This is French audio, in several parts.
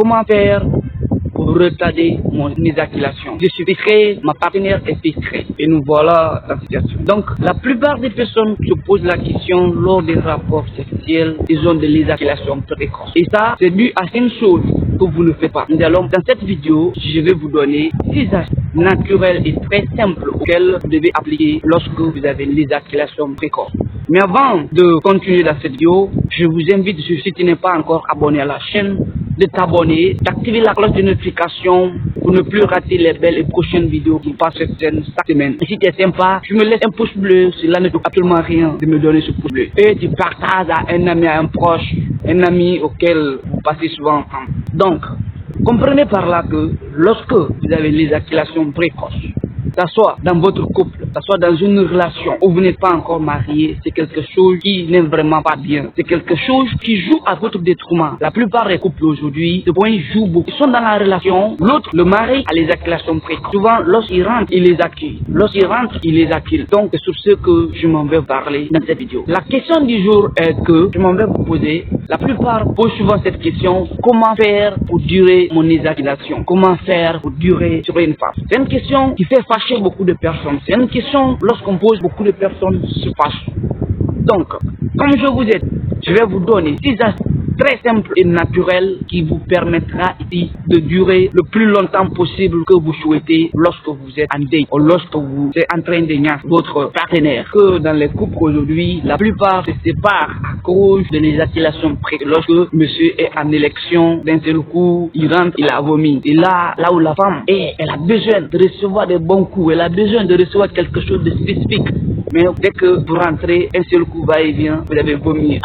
Comment faire pour retarder mon éjaculation? Je suis filtré, ma partenaire est filtrée. Et nous voilà dans cette situation. Donc, la plupart des personnes se posent la question lors des rapports sexuels, ils ont de l'éjaculation précoce. Et ça, c'est dû à une chose que vous ne faites pas. Nous allons, dans cette vidéo, je vais vous donner 6 astuces naturelles et très simples auxquelles vous devez appliquer lorsque vous avez l'éjaculation précoce. Mais avant de continuer dans cette vidéo, je vous invite, si tu n'es pas encore abonné à la chaîne, de t'abonner, d'activer la cloche de notification pour ne plus rater les belles et prochaines vidéos qui passent cette chaîne chaque semaine. Et si tu es sympa, tu me laisses un pouce bleu, cela ne coûte absolument rien de me donner ce pouce bleu. Et tu partages à un ami, à un proche, un ami auquel vous passez souvent ensemble. Donc, comprenez par là que lorsque vous avez l'éjaculation précoce, que ce soit dans votre couple, que ce soit dans une relation où vous n'êtes pas encore marié, c'est quelque chose qui n'est vraiment pas bien. C'est quelque chose qui joue à votre détriment. La plupart des couples aujourd'hui, ce point joue beaucoup. Ils sont dans la relation, l'autre, le mari, a l'éjaculation précoce. Souvent, lorsqu'il rentre, il les accule. Lorsqu'il rentre, il les accule. Donc, c'est sur ce que je m'en vais parler dans cette vidéo. La question du jour est que je m'en vais vous poser. La plupart posent souvent cette question: comment faire pour durer mon éjaculation? Comment faire pour durer sur une femme? C'est une question qui fait fâcher beaucoup de personnes. C'est une question, lorsqu'on pose, beaucoup de personnes se fâchent. Donc, comme je vous ai dit, je vais vous donner 6 astuces très simple et naturel qui vous permettra ici de durer le plus longtemps possible que vous souhaitez lorsque vous êtes en date ou lorsque vous êtes en train de niaiser votre partenaire. Que dans les couples aujourd'hui, la plupart se séparent à cause de l'éjaculation précoce. Lorsque monsieur est en élection, d'un seul coup, il rentre, il a vomi. Et là où la femme elle a besoin de recevoir des bons coups, elle a besoin de recevoir quelque chose de spécifique. Mais dès que vous rentrez, un seul coup va et vient, vous avez vomi.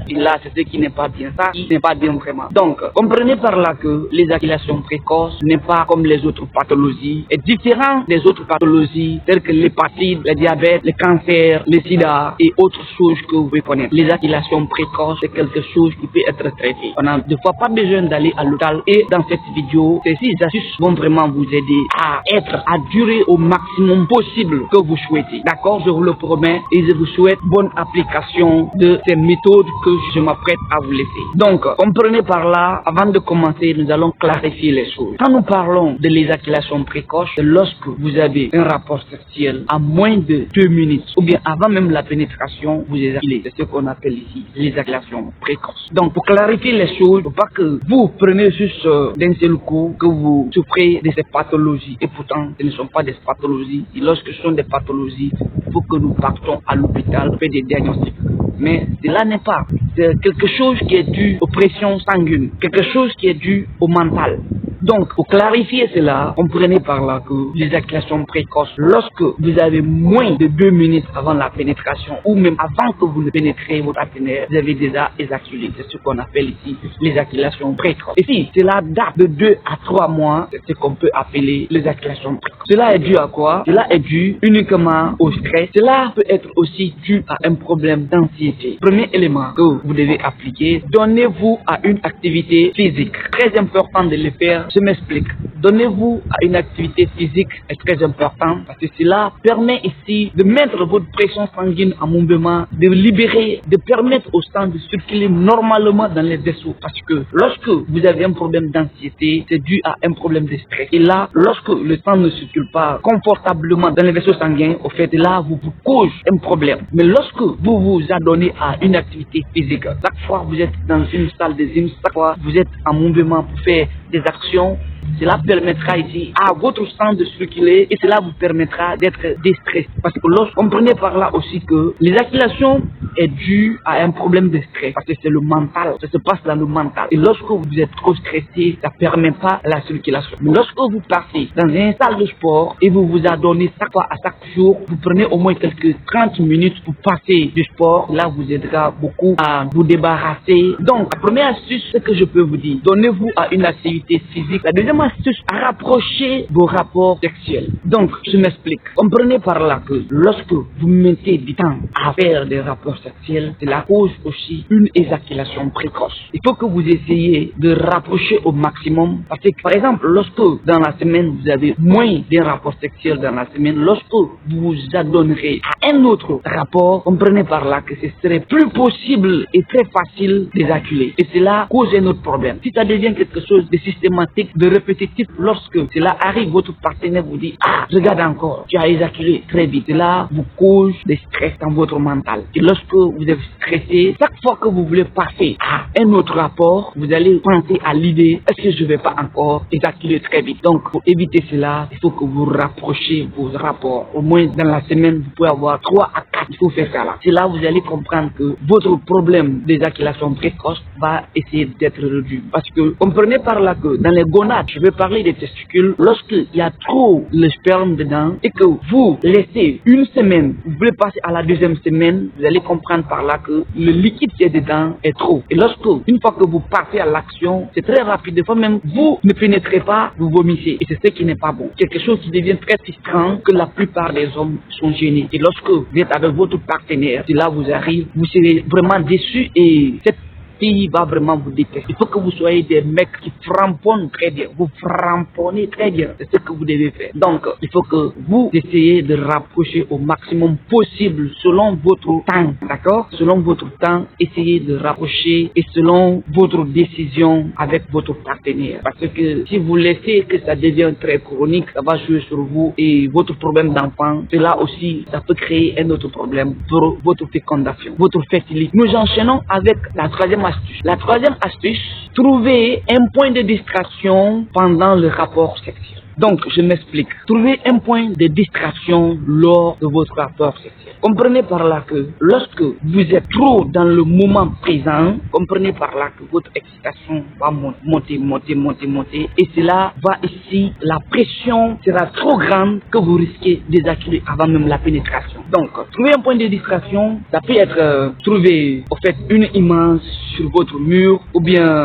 Et là, c'est ce qui n'est pas bien. Ça, qui n'est pas bien vraiment. Donc, comprenez par là que l'éjaculation précoce n'est pas comme les autres pathologies, est différent des autres pathologies telles que l'hépatite, le diabète, le cancer, le sida et autres choses que vous pouvez connaître. L'éjaculation précoce, c'est quelque chose qui peut être traité. On n'a des fois pas besoin d'aller à l'hôpital. Et dans cette vidéo, ces 6 astuces vont vraiment vous aider à durer au maximum possible que vous souhaitez. D'accord? Je vous le promets et je vous souhaite bonne application de ces méthodes que je m'apprête à vous laisser. Donc, comprenez par là, avant de commencer, nous allons clarifier les choses. Quand nous parlons de l'éjaculation précoce, c'est lorsque vous avez un rapport sexuel à moins de 2 minutes, ou bien avant même la pénétration, vous éjaculez. C'est ce qu'on appelle ici l'éjaculation précoce. Donc, pour clarifier les choses, il ne faut pas que vous preniez juste d'un seul coup que vous souffrez de ces pathologies. Et pourtant, ce ne sont pas des pathologies. Et lorsque ce sont des pathologies, il faut que nous partons à l'hôpital pour faire des diagnostics. Mais cela n'est pas. C'est quelque chose qui est dû aux pressions sanguines, quelque chose qui est dû au mental. Donc, pour clarifier cela, comprenez par là que l'éjaculation précoce, lorsque vous avez moins de 2 minutes avant la pénétration, ou même avant que vous ne pénétrez votre partenaire, vous avez déjà éjaculé. C'est ce qu'on appelle ici l'éjaculation précoce. Et si cela date de 2 à 3 mois, c'est ce qu'on peut appeler l'éjaculation précoce. Cela est dû à quoi? Cela est dû uniquement au stress. Cela peut être aussi dû à un problème d'anxiété. Premier élément que vous devez appliquer, donnez-vous à une activité physique. Très important de le faire. Je m'explique. Donnez-vous à une activité physique est très important parce que cela permet ici de mettre votre pression sanguine en mouvement, de libérer, de permettre au sang de circuler normalement dans les vaisseaux. Parce que lorsque vous avez un problème d'anxiété, c'est dû à un problème de stress. Et là, lorsque le sang ne circule pas confortablement dans les vaisseaux sanguins, au fait, là, vous cause un problème. Mais lorsque vous vous adonnez à une activité physique, chaque fois vous êtes dans une salle de gym, chaque fois vous êtes en mouvement pour faire des actions, cela permettra ici à votre sang de circuler et cela vous permettra d'être déstressé. Parce que comprenez par là aussi que l'éjaculation est due à un problème de stress. Parce que c'est le mental, ça se passe dans le mental. Et lorsque vous êtes trop stressé, ça ne permet pas la circulation. Mais lorsque vous partez dans une salle de sport et vous vous adonnez chaque fois à chaque jour, vous prenez au moins quelques 30 minutes pour passer du sport. Là, vous aidera beaucoup à vous débarrasser. Donc, la première astuce, c'est que je peux vous dire, donnez-vous à une activité physique. La deuxième troisième astuce, rapprocher vos rapports sexuels. Donc, je m'explique. Comprenez par là que lorsque vous mettez du temps à faire des rapports sexuels, cela cause aussi une éjaculation précoce. Il faut que vous essayiez de rapprocher au maximum. Parce que, par exemple, lorsque dans la semaine, vous avez moins d'un rapport sexuel dans la semaine, lorsque vous vous adonnerez à un autre rapport, comprenez par là que ce serait plus possible et très facile d'éjaculer. Et cela cause un autre problème. Si ça devient quelque chose de systématique, de répétitif, lorsque cela arrive, votre partenaire vous dit, ah, regarde encore, tu as éjaculé très vite. Cela vous cause des stress dans votre mental. Et lorsque vous êtes stressé, chaque fois que vous voulez passer à un autre rapport, vous allez penser à l'idée, est-ce que je ne vais pas encore éjaculer très vite? Donc, pour éviter cela, il faut que vous rapprochez vos rapports. Au moins, dans la semaine, vous pouvez avoir 3 à 4. Il faut faire ça là. C'est là où vous allez comprendre que votre problème d'éjaculation précoce va essayer d'être réduit. Parce que, comprenez par là que dans les gonades, je vais parler des testicules, lorsqu'il y a trop de sperme dedans et que vous laissez une semaine, vous voulez passer à la deuxième semaine, vous allez comprendre par là que le liquide qui est dedans est trop. Et lorsque, une fois que vous partez à l'action, c'est très rapide. Des fois même, vous ne pénétrez pas, vous vomissez. Et c'est ce qui n'est pas bon. Quelque chose qui devient très frustrant que la plupart des hommes sont gênés. Et lorsque vous êtes avec votre partenaire, si là vous arrive, vous serez vraiment déçu et cette fille va vraiment vous détester. Il faut que vous soyez des mecs qui framponnent très bien. Vous framponnez très bien. C'est ce que vous devez faire. Donc, il faut que vous essayez de rapprocher au maximum possible selon votre temps. D'accord? Selon votre temps, essayez de rapprocher et selon votre décision avec votre partenaire. Parce que si vous laissez que ça devienne très chronique, ça va jouer sur vous et votre problème d'enfant, cela aussi, ça peut créer un autre problème pour votre fécondation, votre fertilité. Nous enchaînons avec la troisième astuce. La troisième astuce, trouver un point de distraction pendant le rapport sexuel. Donc, je m'explique. Trouvez un point de distraction lors de votre rapport sexuel. Comprenez par là que lorsque vous êtes trop dans le moment présent, comprenez par là que votre excitation va monter. Et cela va ici, la pression sera trop grande que vous risquez d'éjaculer avant même la pénétration. Donc, trouver un point de distraction, ça peut être trouver, en fait, une image sur votre mur ou bien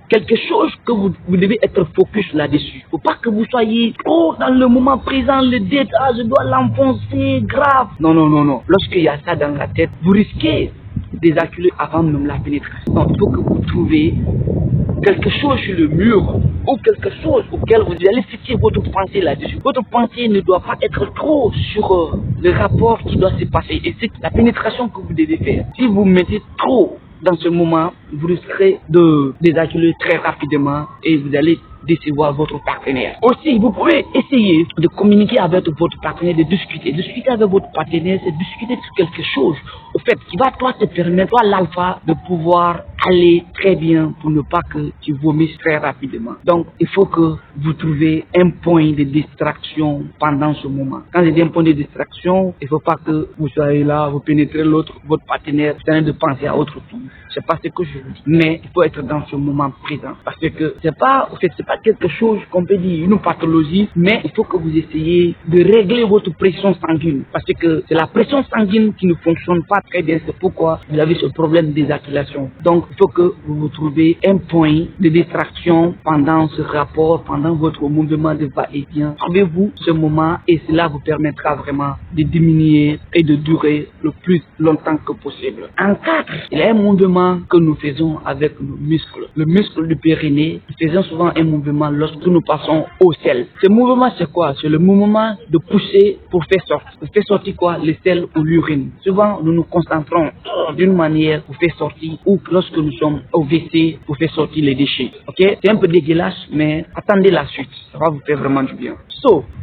quelque chose que vous devez être focus là-dessus. Faut pas que vous soyez trop dans le moment présent, le date, ah, je dois l'enfoncer, grave. Non. Lorsqu'il y a ça dans la tête, vous risquez d'éjaculer avant même la pénétration. Donc, il faut que vous trouviez quelque chose sur le mur ou quelque chose auquel vous allez fixer votre pensée là-dessus. Votre pensée ne doit pas être trop sur le rapport qui doit se passer. Et c'est la pénétration que vous devez faire. Si vous mettez trop dans ce moment, vous risquerez d'éjaculer très rapidement et vous allez décevoir votre partenaire. Aussi, vous pouvez essayer de communiquer avec votre partenaire, de discuter. Discuter avec votre partenaire, c'est discuter sur quelque chose, au fait, qui va toi te permettre, toi l'alpha, de pouvoir aller très bien pour ne pas que tu vomisses très rapidement. Donc, il faut que vous trouviez un point de distraction pendant ce moment. Quand je dis un point de distraction, il ne faut pas que vous soyez là, vous pénétrez votre partenaire, en train de penser à autre chose. C'est pas ce que je vous dis. Mais il faut être dans ce moment présent. Parce que c'est pas quelque chose qu'on peut dire une pathologie, mais il faut que vous essayiez de régler votre pression sanguine. Parce que c'est la pression sanguine qui ne fonctionne pas très bien. C'est pourquoi vous avez ce problème d'éjaculation. Donc, il faut que vous trouviez un point de distraction pendant ce rapport, pendant votre mouvement de va-et-vient. Trouvez-vous ce moment et cela vous permettra vraiment de diminuer et de durer le plus longtemps que possible. En 4, il y a un mouvement que nous faisons avec nos muscles. Le muscle du périnée, nous faisons souvent un mouvement lorsque nous passons au sel. Ce mouvement, c'est quoi? C'est le mouvement de pousser pour faire sortir. Pour faire sortir quoi? Le sel ou l'urine. Souvent, nous nous concentrons d'une manière pour faire sortir ou lorsque nous sommes au WC pour faire sortir les déchets. Ok? C'est un peu dégueulasse, mais attendez la suite. Ça va vous faire vraiment du bien.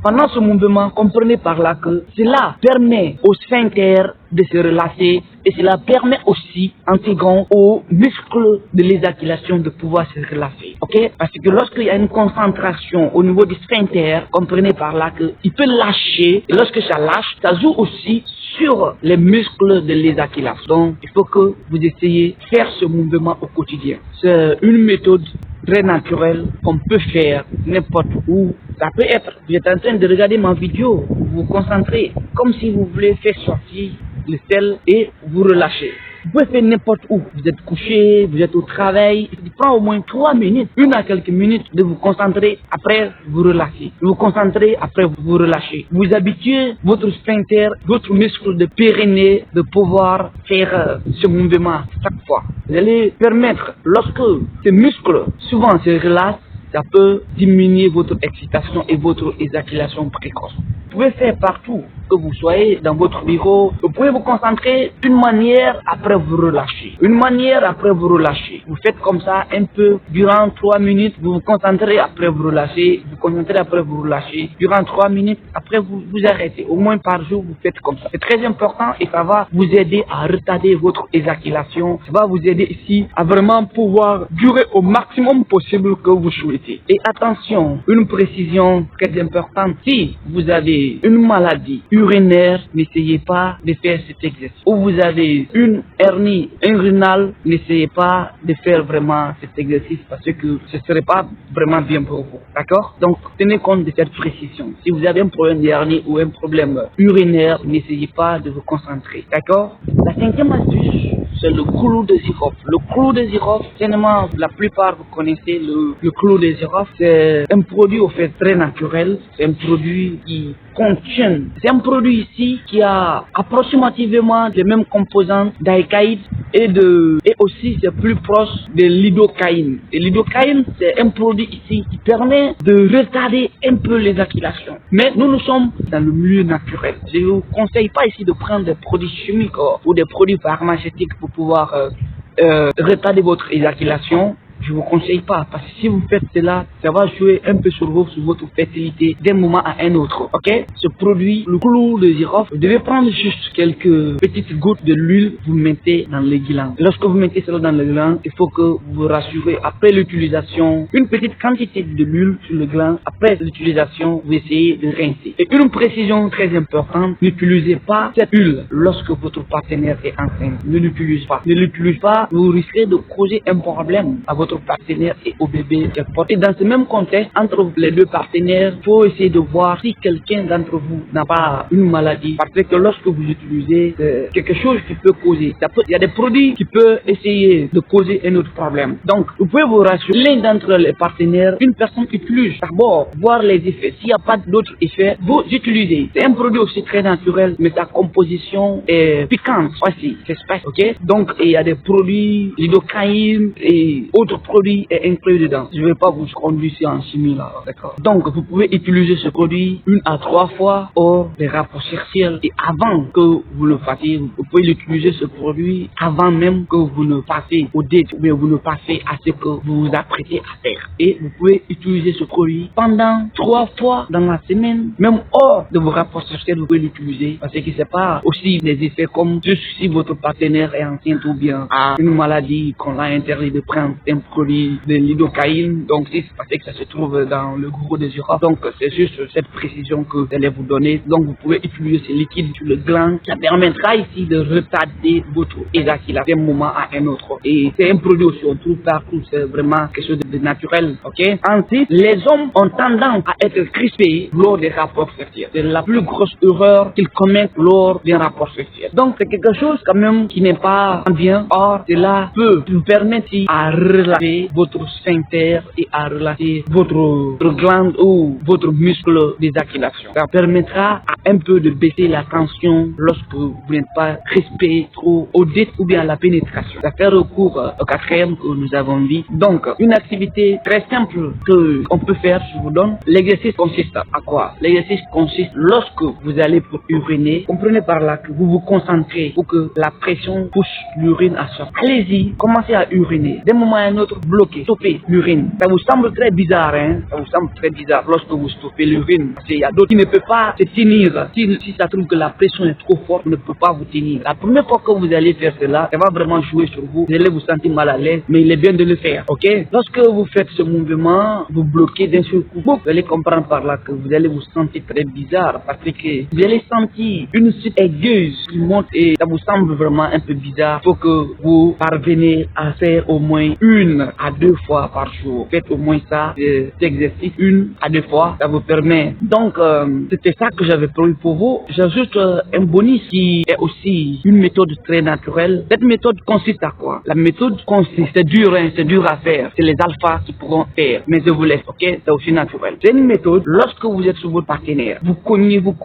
Pendant ce mouvement, comprenez par là que cela permet au sphincter de se relâcher et cela permet aussi, en second, aux muscles de l'éjaculation de pouvoir se relâcher. Ok? Parce que lorsqu'il y a une concentration au niveau du sphincter, comprenez par là qu'il peut lâcher et lorsque ça lâche, ça joue aussi sur les muscles de l'éjaculation. Donc, il faut que vous essayiez de faire ce mouvement au quotidien. C'est une méthode très naturelle qu'on peut faire n'importe où. Ça peut être, vous êtes en train de regarder ma vidéo, vous vous concentrez, comme si vous voulez faire sortir le sel et vous relâchez. Vous pouvez faire n'importe où. Vous êtes couché, vous êtes au travail. Il prend au moins 3 minutes, 1 à quelques minutes de vous concentrer. Après, vous relâchez. Vous concentrez, après, vous relâchez. Vous habituez votre sphincter, votre muscle de périnée de pouvoir faire ce mouvement chaque fois. Vous allez permettre, lorsque ces muscles souvent se relâchent, ça peut diminuer votre excitation et votre éjaculation précoce. Vous pouvez faire partout que vous soyez dans votre bureau. Vous pouvez vous concentrer d'une manière, après vous relâchez. Une manière, après vous relâchez. Vous faites comme ça un peu durant 3 minutes. Vous vous concentrez, après vous relâchez. Vous concentrez, après vous relâchez. Durant 3 minutes, après vous arrêtez. Au moins par jour, vous faites comme ça. C'est très important et ça va vous aider à retarder votre éjaculation. Ça va vous aider ici à vraiment pouvoir durer au maximum possible que vous souhaitez. Et attention, une précision très importante. Si vous avez une maladie urinaire, n'essayez pas de faire cet exercice. Ou vous avez une hernie inguinale, n'essayez pas de faire vraiment cet exercice parce que ce ne serait pas vraiment bien pour vous. D'accord? Donc, tenez compte de cette précision. Si vous avez un problème d'hernie ou un problème urinaire, n'essayez pas de vous concentrer. D'accord? La 5e astuce, c'est le clou de girofle. Le clou de girofle, finalement, la plupart vous connaissez le clou de girofle. C'est un produit au fait très naturel. C'est un produit qui contient. C'est un produit ici qui a approximativement les mêmes composantes d'alcaïde et aussi c'est plus proche de l'idocaïne. Et l'idocaïne, c'est un produit ici qui permet de retarder un peu l'éjaculation. Mais nous sommes dans le milieu naturel. Je ne vous conseille pas ici de prendre des produits chimiques ou des produits pharmaceutiques pour pouvoir retarder votre éjaculation. Je vous conseille pas, parce que si vous faites cela, ça va jouer un peu sur vous, sur votre fertilité d'un moment à un autre. Ok? Ce produit, le clou de girofle, vous devez prendre juste quelques petites gouttes de l'huile, vous mettez dans le gland. Lorsque vous mettez cela dans le gland, il faut que vous vous rassurez après l'utilisation, une petite quantité de l'huile sur le gland. Après l'utilisation, vous essayez de rincer. Et une précision très importante, n'utilisez pas cette huile lorsque votre partenaire est enceinte. Ne l'utilisez pas. Ne l'utilisez pas, vous risquez de causer un problème à votre partenaire et au bébé. Et dans ce même contexte, entre les deux partenaires, il faut essayer de voir si quelqu'un d'entre vous n'a pas une maladie. Parce que lorsque vous utilisez quelque chose qui peut causer, il y a des produits qui peuvent essayer de causer un autre problème. Donc, vous pouvez vous rassurer, l'un d'entre les partenaires, une personne utilise d'abord, voir les effets. S'il n'y a pas d'autres effets, vous utilisez. C'est un produit aussi très naturel, mais sa composition est piquante aussi, c'est spécial, ok? Donc, il y a des produits, l'idocaïne et autres produit est inclus dedans. Je ne vais pas vous conduire en chimie là, d'accord? Donc, vous pouvez utiliser ce produit 1 à 3 fois hors des rapports sexuels et avant que vous le fassiez, vous pouvez utiliser ce produit avant même que vous ne passez au date ou bien vous ne passez à ce que vous vous apprêtez à faire. Et vous pouvez utiliser ce produit pendant 3 fois dans la semaine, même hors de vos rapports sexuels, vous pouvez l'utiliser parce que c'est pas aussi des effets comme juste si votre partenaire est enceinte ou bien a une maladie qu'on a interdit de prendre un produit de l'idocaïne, donc c'est parce que ça se trouve dans le gros des girofles. Donc c'est juste cette précision que j'allais vous donner. Donc vous pouvez utiliser ce liquide sur le gland, ça permettra ici de retarder votre éjaculation d'un moment à un autre. Et c'est un produit aussi on trouve partout, c'est vraiment quelque chose de naturel, ok? Ensuite, les hommes ont tendance à être crispés lors des rapports sexuels. C'est la plus grosse erreur qu'ils commettent lors d'un rapport sexuel. Donc c'est quelque chose quand même qui n'est pas bien. Or, cela peut vous permettre à relâcher votre sphincter et à relâcher votre glande ou votre muscle d'éjaculation. Ça permettra à un peu de baisser la tension lorsque vous n'êtes pas crispé trop au date ou bien à la pénétration. Ça fait recours au 4e que nous avons dit. Donc, une activité très simple que on peut faire, je vous donne. L'exercice consiste à quoi? L'exercice consiste lorsque vous allez pour uriner, comprenez par là que vous vous concentrez pour que la pression pousse l'urine à sortir. Allez-y, commencez à uriner. D'un moment à un autre, bloquez, stoppez l'urine. Ça vous semble très bizarre, hein? Ça vous semble très bizarre lorsque vous stoppez l'urine. Parce qu'il y a d'autres qui ne peuvent pas se tenir. Si ça trouve que la pression est trop forte, vous ne pouvez pas vous tenir. La première fois que vous allez faire cela, ça va vraiment jouer sur vous. Vous allez vous sentir mal à l'aise, mais il est bien de le faire, ok? Lorsque vous faites ce mouvement, vous bloquez d'un seul coup. Vous allez comprendre par là que vous allez vous sentir très bizarre parce que vous allez sentir une suite aigueuse qui monte et ça vous semble vraiment un peu bizarre. Il faut que vous parvenez à faire au moins 1 1 à 2 fois par jour. Faites au moins ça, cet exercice 1 à 2 fois, ça vous permet. Donc, c'était ça que j'avais prévu pour vous. J'ajoute un bonus qui est aussi une méthode très naturelle. Cette méthode consiste à quoi? La méthode consiste, c'est dur à faire. C'est les alphas qui pourront faire. Mais je vous laisse, ok? C'est aussi naturel. C'est une méthode, lorsque vous êtes sur votre partenaire, vous cognez, vous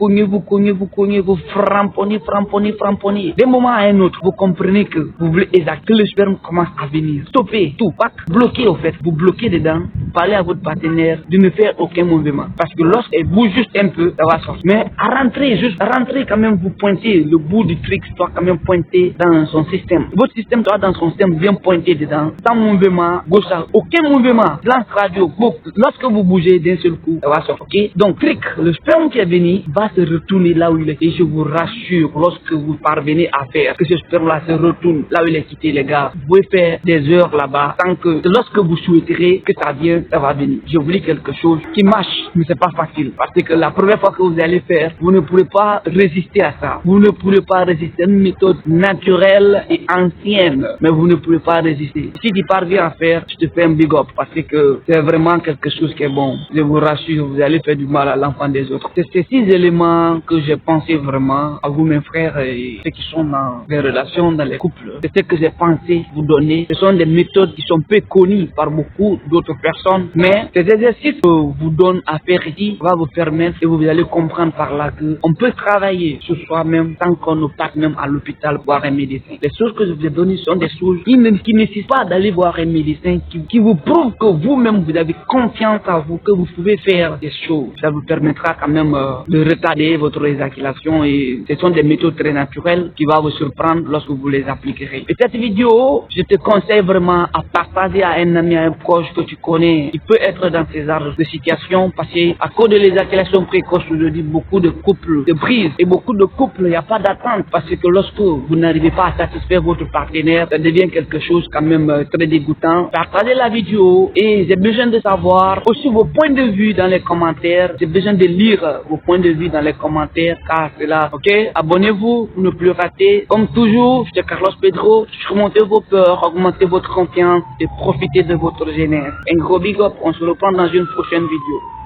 framponnez. D'un moment à un autre, vous comprenez que vous voulez que le sperme commence à venir. Stoppez tout, pas bloquez au fait. Vous bloquez dedans, vous parlez à votre partenaire de ne faire aucun mouvement. Parce que lorsqu'elle bouge juste un peu, ça va sortir. Mais à rentrer quand même, vous pointez, le bout du truc doit quand même pointer dans son système. Votre système doit dans son système bien pointer dedans, sans mouvement, gauche, aucun mouvement. Lance radio, lorsque vous bougez d'un seul coup, ça va sortir. Ok? Donc, le sperme qui est venu va se retourner là où il est. Et je vous rassure, lorsque vous parvenez à faire que ce sperme-là se retourne là où il est quitté, les gars, vous pouvez faire des heures là-bas, tant que lorsque vous souhaiterez que ça vienne, ça va venir. Je vous dis quelque chose qui marche, mais c'est pas facile. Parce que la première fois que vous allez faire, vous ne pourrez pas résister à ça. Vous ne pourrez pas résister à une méthode naturelle et ancienne, mais vous ne pourrez pas résister. Si tu parviens à faire, je te fais un big up, parce que c'est vraiment quelque chose qui est bon. Je vous rassure, vous allez faire du mal à l'enfant des autres. C'est ces 6 éléments que j'ai pensé vraiment à vous, mes frères, et ceux qui sont dans les relations, dans les couples. C'est ce que j'ai pensé vous donner. Ce sont des méthodes qui sont peu connues par beaucoup d'autres personnes, mais ces exercices que vous donne à faire ici va vous permettre et vous allez comprendre par là que on peut travailler sur soi-même tant qu'on ne passe même à l'hôpital voir un médecin. Les choses que je vous ai données sont des choses qui ne nécessitent pas d'aller voir un médecin, qui vous prouve que vous-même vous avez confiance en vous, que vous pouvez faire des choses. Ça vous permettra quand même de retarder votre éjaculation, et ce sont des méthodes très naturelles qui vont vous surprendre lorsque vous les appliquerez. Et cette vidéo, je te conseille vraiment à partager à un ami, à un proche que tu connais. Il peut être dans ces genres de situations, parce qu'à cause de l'éjaculation précoce, je dis beaucoup de couples se brisent, et beaucoup de couples, il n'y a pas d'attente, parce que lorsque vous n'arrivez pas à satisfaire votre partenaire, ça devient quelque chose quand même très dégoûtant. Partagez la vidéo, et j'ai besoin de savoir aussi vos points de vue dans les commentaires. J'ai besoin de lire vos points de vue dans les commentaires, car c'est là, ok? Abonnez-vous pour ne plus rater. Comme toujours, je suis Carlos Pedro. Surmontez vos peurs, augmentez votre confiance et profitez de votre jeunesse. Un gros big up, on se reprend dans une prochaine vidéo.